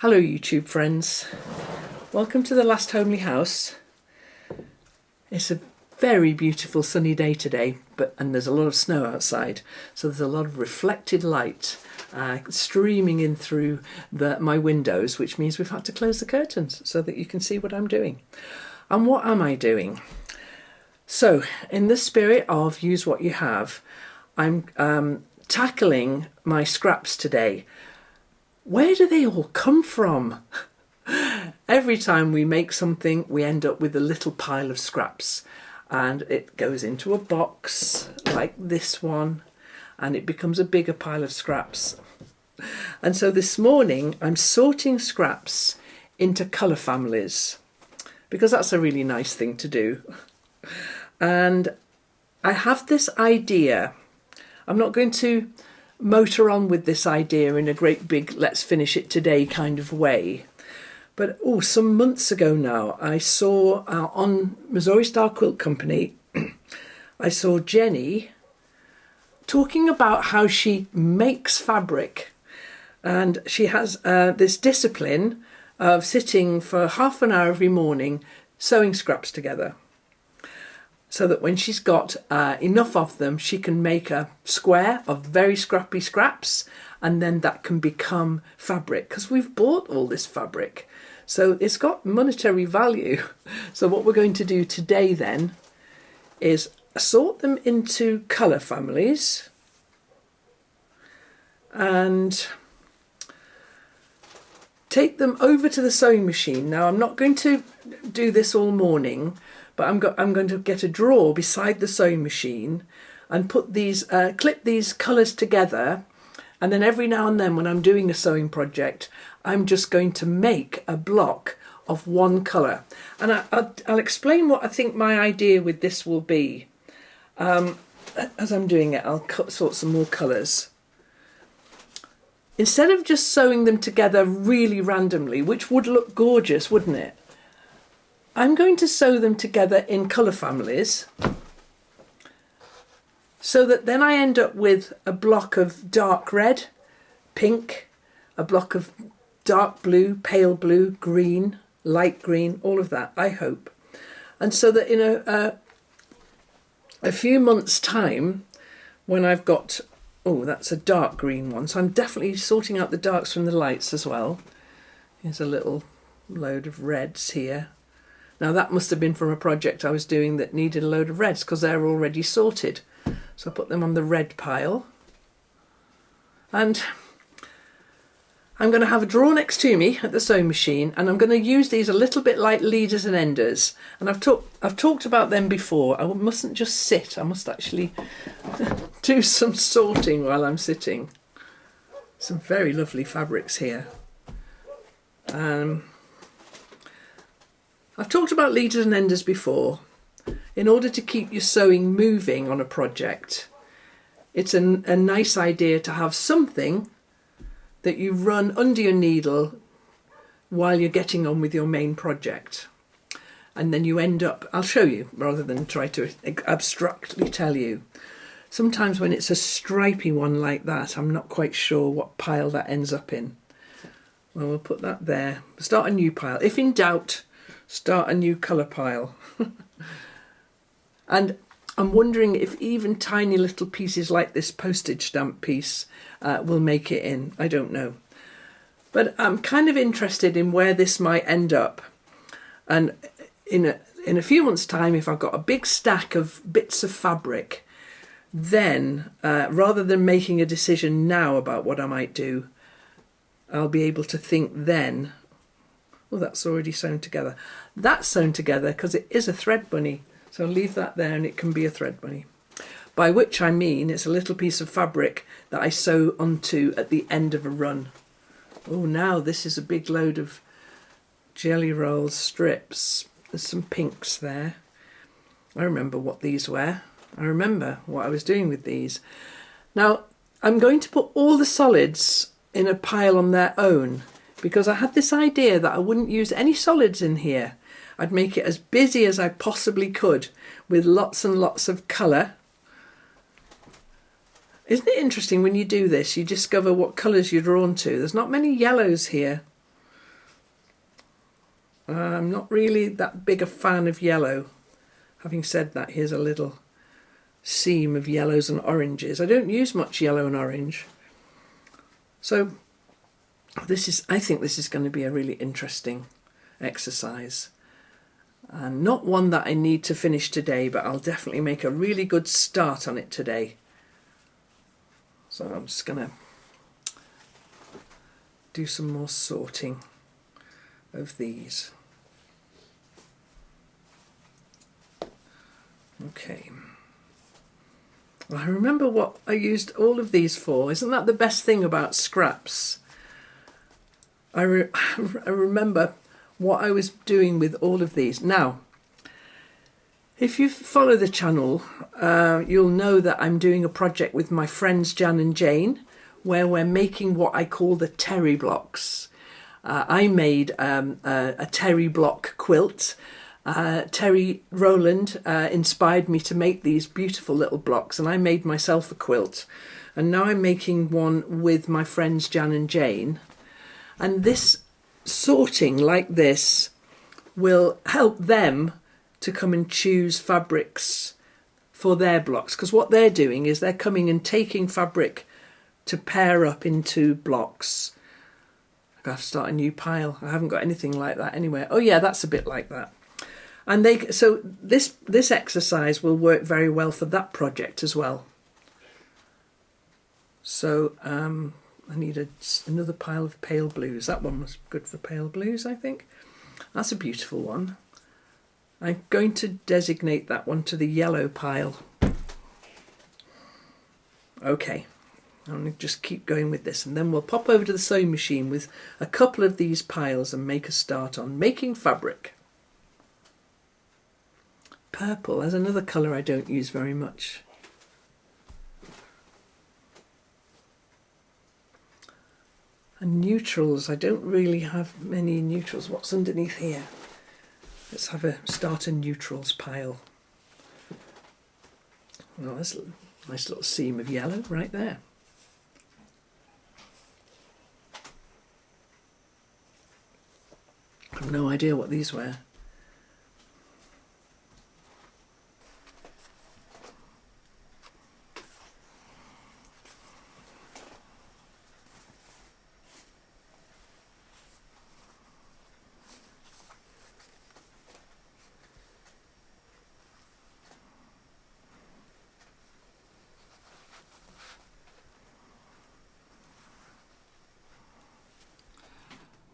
Hello YouTube friends, welcome to the Last Homely House. It's a very beautiful sunny day today, and there's a lot of snow outside, so there's a lot of reflected light streaming in through my windows, which means we've had to close the curtains so that you can see what I'm doing. And what am I doing? So in the spirit of use what you have, I'm tackling my scraps today. Where do they all come from? Every time we make something, we end up with a little pile of scraps, and it goes into a box like this one, and it becomes a bigger pile of scraps. And so this morning I'm sorting scraps into colour families, because that's a really nice thing to do. And I have this idea. I'm not going to motor on with this idea in a great big let's finish it today kind of way, but some months ago now I saw on Missouri Star Quilt Company I saw Jenny talking about how she makes fabric, and she has this discipline of sitting for half an hour every morning sewing scraps together, so that when she's got enough of them, she can make a square of very scrappy scraps, and then that can become fabric, because we've bought all this fabric. So it's got monetary value. So what we're going to do today then is sort them into colour families and take them over to the sewing machine. Now, I'm not going to do this all morning, but I'm going to get a drawer beside the sewing machine and put these, clip these colours together, and then every now and then when I'm doing a sewing project, I'm just going to make a block of one colour. And I'll explain what I think my idea with this will be. As I'm doing it, I'll sort some more colours. Instead of just sewing them together really randomly, which would look gorgeous, wouldn't it? I'm going to sew them together in colour families, so that then I end up with a block of dark red, pink, a block of dark blue, pale blue, green, light green, all of that, I hope. And so that in a few months' time, when I've got, that's a dark green one, so I'm definitely sorting out the darks from the lights as well. Here's a little load of reds here. Now that must have been from a project I was doing that needed a load of reds, because they're already sorted. So I put them on the red pile. And I'm going to have a drawer next to me at the sewing machine, and I'm going to use these a little bit like leaders and enders. And I've talked about them before. I mustn't just sit. I must actually do some sorting while I'm sitting. Some very lovely fabrics here. I've talked about leaders and enders before. In order to keep your sewing moving on a project, it's a nice idea to have something that you run under your needle while you're getting on with your main project. And then you end up, I'll show you rather than try to abstractly tell you. Sometimes when it's a stripy one like that, I'm not quite sure what pile that ends up in. Well, we'll put that there. Start a new pile. If in doubt, start a new colour pile. And I'm wondering if even tiny little pieces like this postage stamp piece will make it in. I don't know. But I'm kind of interested in where this might end up. And in a few months' time, if I've got a big stack of bits of fabric, then rather than making a decision now about what I might do, I'll be able to think then, that's already sewn together. That's sewn together because it is a thread bunny. So I'll leave that there and it can be a thread bunny. By which I mean it's a little piece of fabric that I sew onto at the end of a run. Now this is a big load of jelly roll strips. There's some pinks there. I remember what these were. I remember what I was doing with these. Now I'm going to put all the solids in a pile on their own, because I had this idea that I wouldn't use any solids in here. I'd make it as busy as I possibly could with lots and lots of colour. Isn't it interesting when you do this, you discover what colours you're drawn to? There's not many yellows here. I'm not really that big a fan of yellow. Having said that, here's a little seam of yellows and oranges. I don't use much yellow and orange. So I think this is going to be a really interesting exercise. And not one that I need to finish today, but I'll definitely make a really good start on it today. So I'm just going to do some more sorting of these. Okay. Well, I remember what I used all of these for. Isn't that the best thing about scraps? I remember what I was doing with all of these. Now, if you follow the channel, you'll know that I'm doing a project with my friends Jan and Jane, where we're making what I call the terry blocks. I made a terry block quilt. Terry Rowland inspired me to make these beautiful little blocks, and I made myself a quilt. And now I'm making one with my friends Jan and Jane. And this sorting like this will help them to come and choose fabrics for their blocks, because what they're doing is they're coming and taking fabric to pair up into blocks. I have to start a new pile. I haven't got anything like that anywhere. Oh yeah, that's a bit like that. And so this exercise will work very well for that project as well. So I need another pile of pale blues. That one was good for pale blues, I think. That's a beautiful one. I'm going to designate that one to the yellow pile. Okay, I'm going to just keep going with this, and then we'll pop over to the sewing machine with a couple of these piles and make a start on making fabric. Purple, there's another colour I don't use very much. And neutrals, I don't really have many neutrals. What's underneath here? Let's start a neutrals pile. Well, there's a nice little seam of yellow right there. I have no idea what these were.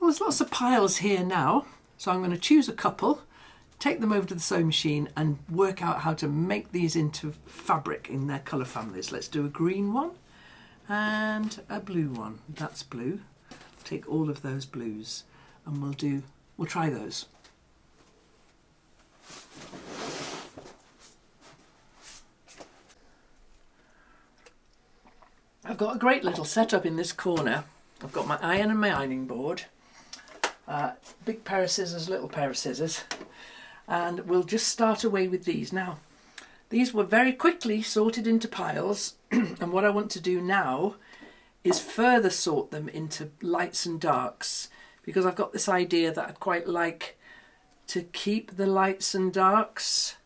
There's lots of piles here now, so I'm going to choose a couple, take them over to the sewing machine and work out how to make these into fabric in their colour families. Let's do a green one and a blue one. That's blue. Take all of those blues and we'll try those. I've got a great little setup in this corner. I've got my iron and my ironing board. Big pair of scissors, little pair of scissors, and we'll just start away with these. Now, these were very quickly sorted into piles, and what I want to do now is further sort them into lights and darks, because I've got this idea that I'd quite like to keep the lights and darks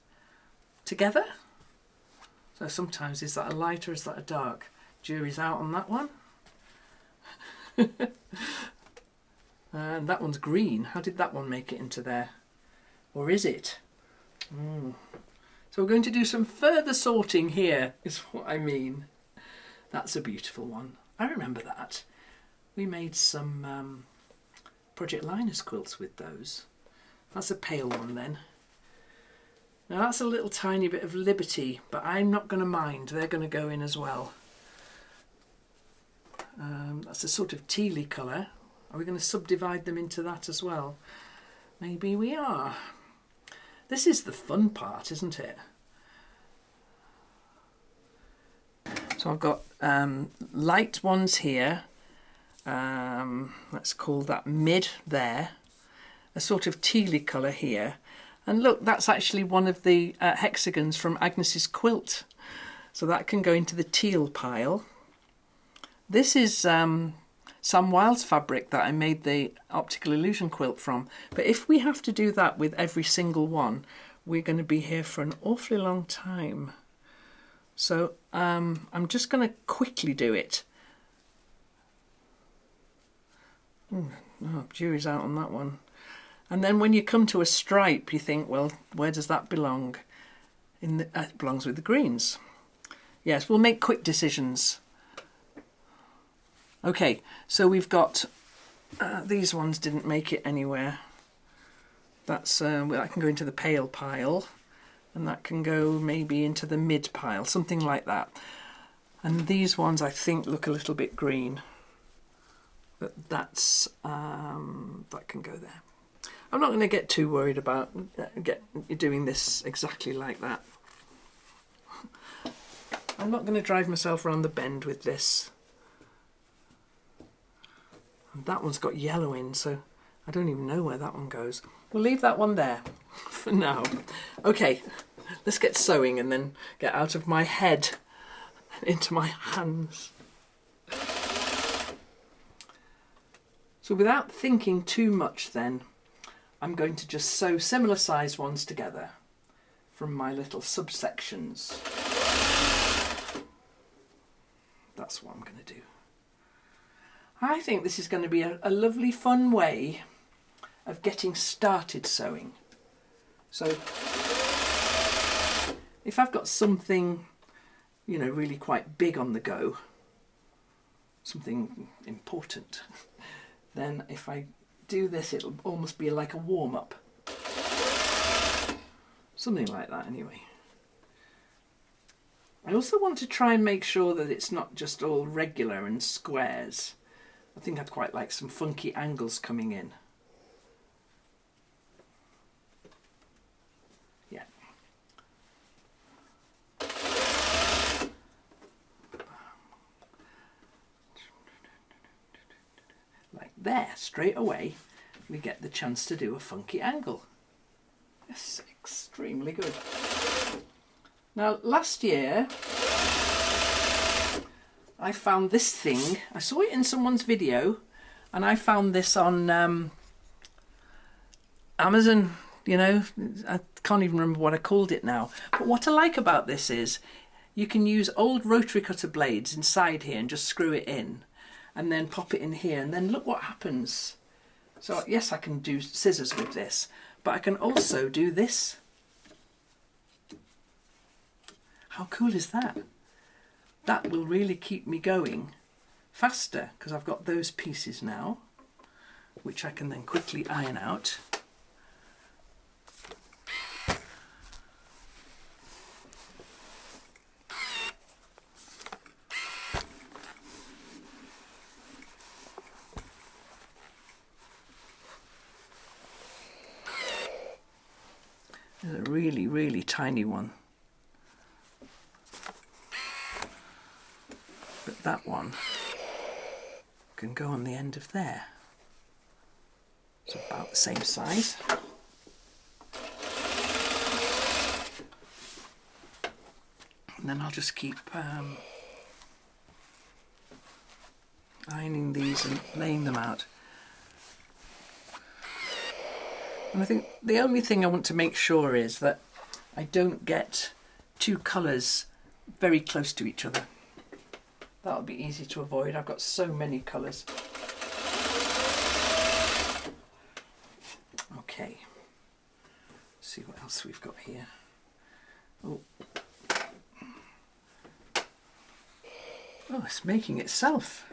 together. So sometimes, is that a light or is that a dark? Jury's out on that one. And that one's green. How did that one make it into there? Or is it? So we're going to do some further sorting here, is what I mean. That's a beautiful one. I remember that. We made some Project Linus quilts with those. That's a pale one then. Now that's a little tiny bit of Liberty, but I'm not going to mind. They're going to go in as well. That's a sort of tealy colour. Are we going to subdivide them into that as well? Maybe we are. This is the fun part, isn't it? So I've got light ones here. Let's call that mid there. A sort of tealy colour here. And look, that's actually one of the hexagons from Agnes's quilt. So that can go into the teal pile. This is Sam Wilde's fabric that I made the optical illusion quilt from. But if we have to do that with every single one, we're going to be here for an awfully long time. So I'm just going to quickly do it. Oh, jury's out on that one. And then when you come to a stripe, you think, well, where does that belong? It belongs with the greens. Yes, we'll make quick decisions. Okay, so we've got these ones didn't make it anywhere. That's well, that can go into the pale pile, and that can go maybe into the mid pile, something like that. And these ones I think look a little bit green, but that's that can go there. I'm not going to get too worried about doing this exactly like that. I'm not going to drive myself around the bend with this. And that one's got yellow in, so I don't even know where that one goes. We'll leave that one there for now. Okay, let's get sewing and then get out of my head and into my hands. So without thinking too much then, I'm going to just sew similar sized ones together from my little subsections. That's what I'm going to do. I think this is going to be a lovely fun way of getting started sewing. So if I've got something, you know, really quite big on the go, something important, then if I do this, it'll almost be like a warm-up. Something like that anyway. I also want to try and make sure that it's not just all regular and squares. I think I'd quite like some funky angles coming in. Yeah. Like there, straight away, we get the chance to do a funky angle. It's extremely good. Now, last year, I found this thing. I saw it in someone's video, and I found this on Amazon. You know, I can't even remember what I called it now. But what I like about this is you can use old rotary cutter blades inside here and just screw it in, and then pop it in here, and then look what happens. So yes, I can do scissors with this, but I can also do this. How cool is that? That will really keep me going faster because I've got those pieces now, which I can then quickly iron out. There's a really, really tiny one. But that one can go on the end of there. It's about the same size. And then I'll just keep ironing these and laying them out. And I think the only thing I want to make sure is that I don't get two colours very close to each other. That'll be easy to avoid. I've got so many colours. Okay. Let's see what else we've got here. Oh, it's making itself.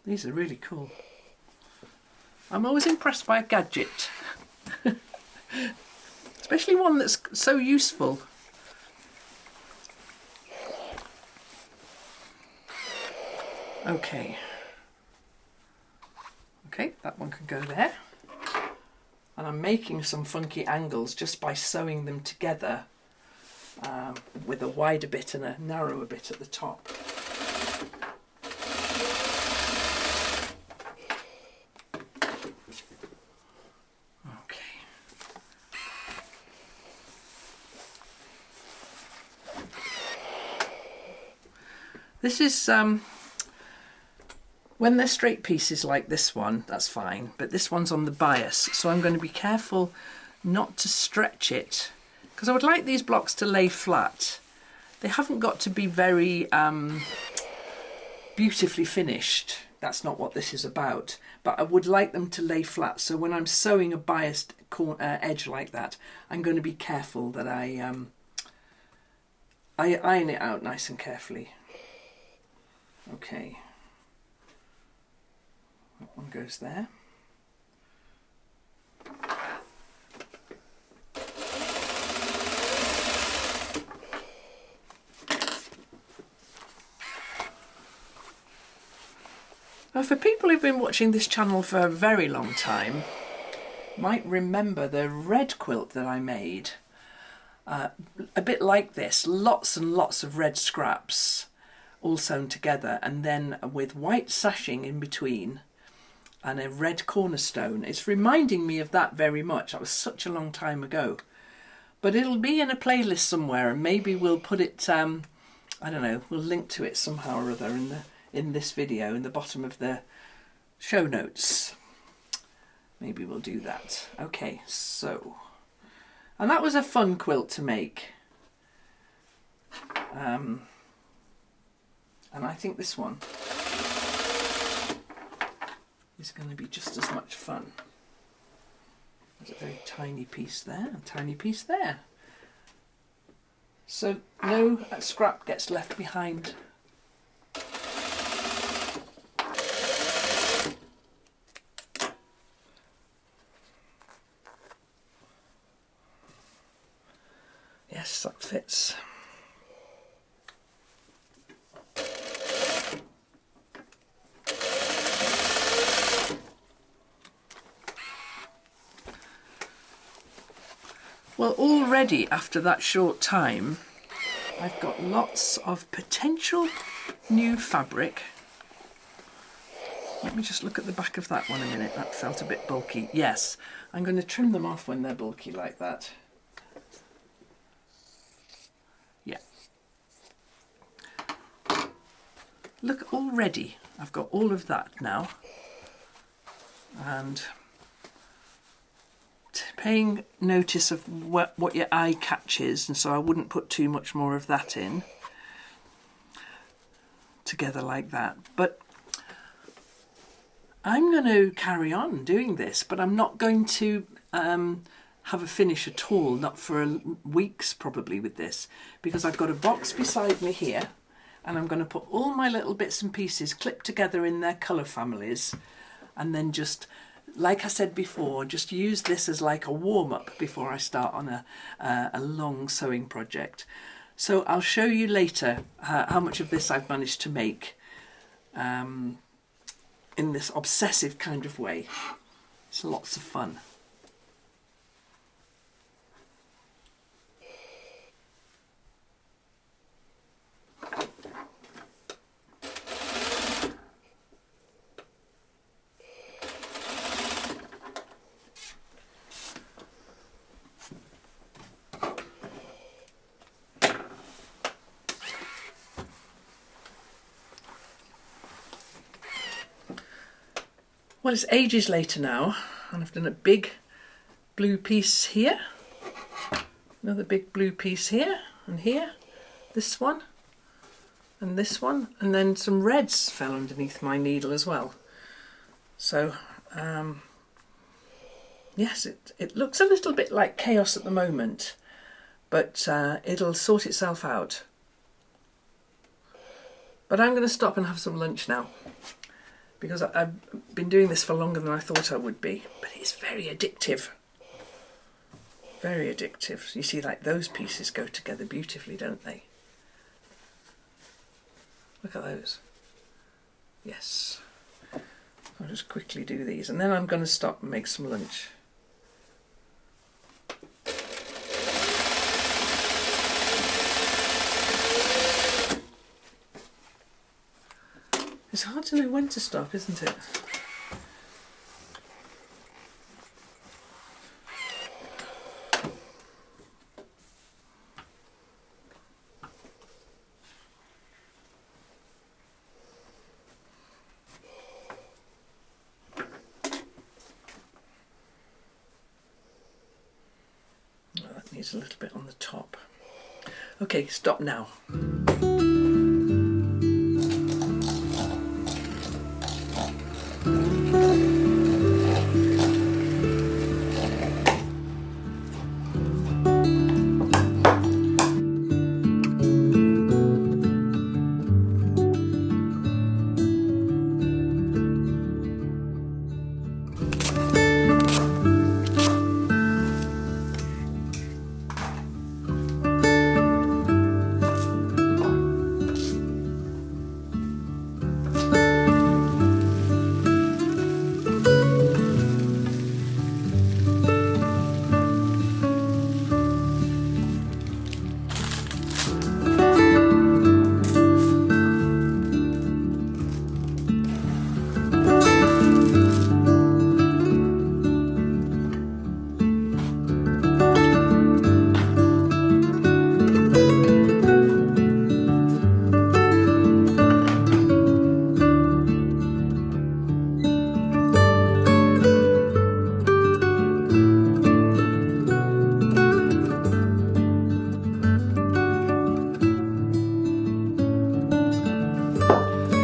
These are really cool. I'm always impressed by a gadget. Especially one that's so useful. Okay. Okay, that one can go there. And I'm making some funky angles just by sewing them together with a wider bit and a narrower bit at the top. This is, when they're straight pieces like this one, that's fine, but this one's on the bias, so I'm going to be careful not to stretch it, because I would like these blocks to lay flat. They haven't got to be very beautifully finished. That's not what this is about, but I would like them to lay flat, so when I'm sewing a biased edge like that, I'm going to be careful that I iron it out nice and carefully. Okay, that one goes there. Now, for people who've been watching this channel for a very long time, might remember the red quilt that I made. A bit like this, lots and lots of red scraps all sewn together, and then with white sashing in between and a red cornerstone. It's reminding me of that very much. That was such a long time ago. But it'll be in a playlist somewhere, and maybe we'll put it, I don't know, we'll link to it somehow or other in this video, in the bottom of the show notes. Maybe we'll do that. Okay, so, and that was a fun quilt to make. And I think this one is going to be just as much fun. There's a very tiny piece there, and tiny piece there. So no scrap gets left behind. Yes, that fits. Well, already after that short time, I've got lots of potential new fabric. Let me just look at the back of that one a minute. That felt a bit bulky. Yes, I'm going to trim them off when they're bulky like that. Yeah. Look, already I've got all of that now. And paying notice of what your eye catches, and so I wouldn't put too much more of that in together like that. But I'm going to carry on doing this, but I'm not going to have a finish at all, not for weeks probably with this, because I've got a box beside me here, and I'm going to put all my little bits and pieces clipped together in their colour families, and then just, like I said before, just use this as like a warm-up before I start on a long sewing project. So I'll show you later how much of this I've managed to make in this obsessive kind of way. It's lots of fun. Well, it's ages later now, and I've done a big blue piece here, another big blue piece here, and here, this one, and this one, and then some reds fell underneath my needle as well. So, yes, it looks a little bit like chaos at the moment, but it'll sort itself out. But I'm going to stop and have some lunch now, because I've been doing this for longer than I thought I would be, but it's very addictive. Very addictive. You see, like, those pieces go together beautifully, don't they? Look at those. Yes. I'll just quickly do these, and then I'm going to stop and make some lunch. It's hard to know when to stop, isn't it? needs a little bit on the top. Okay, stop now.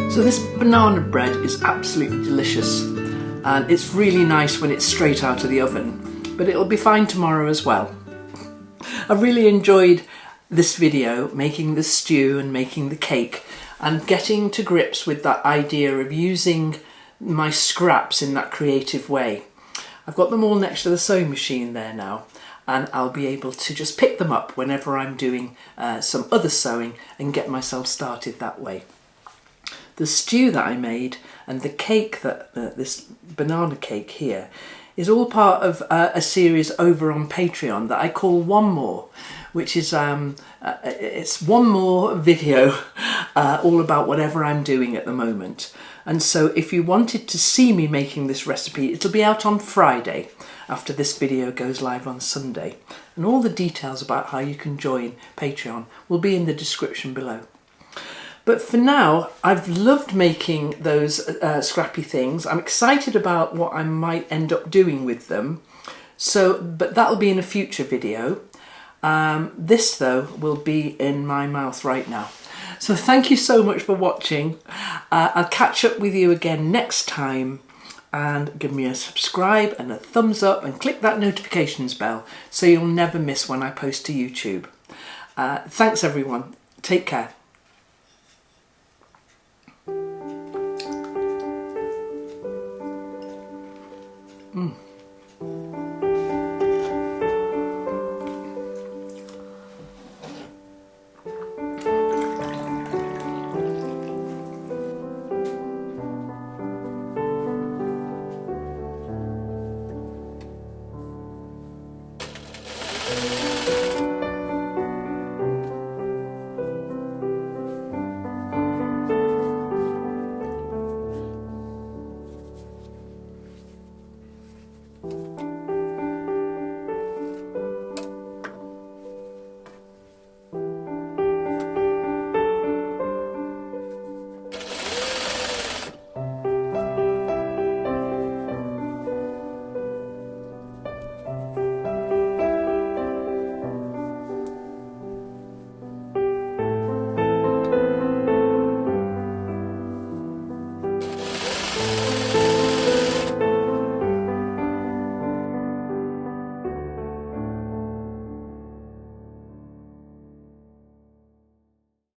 So this banana bread is absolutely delicious, and it's really nice when it's straight out of the oven, but it'll be fine tomorrow as well. I've really enjoyed this video, making the stew and making the cake, and getting to grips with that idea of using my scraps in that creative way. I've got them all next to the sewing machine there now, and I'll be able to just pick them up whenever I'm doing some other sewing and get myself started that way. The stew that I made and the cake, this banana cake here, is all part of a series over on Patreon that I call One More, which is it's one more video all about whatever I'm doing at the moment. And so if you wanted to see me making this recipe, it'll be out on Friday after this video goes live on Sunday. And all the details about how you can join Patreon will be in the description below. But for now, I've loved making those scrappy things. I'm excited about what I might end up doing with them. But that'll be in a future video. This though will be in my mouth right now. So thank you so much for watching. I'll catch up with you again next time, and give me a subscribe and a thumbs up and click that notifications bell so you'll never miss when I post to YouTube. Thanks everyone. Take care.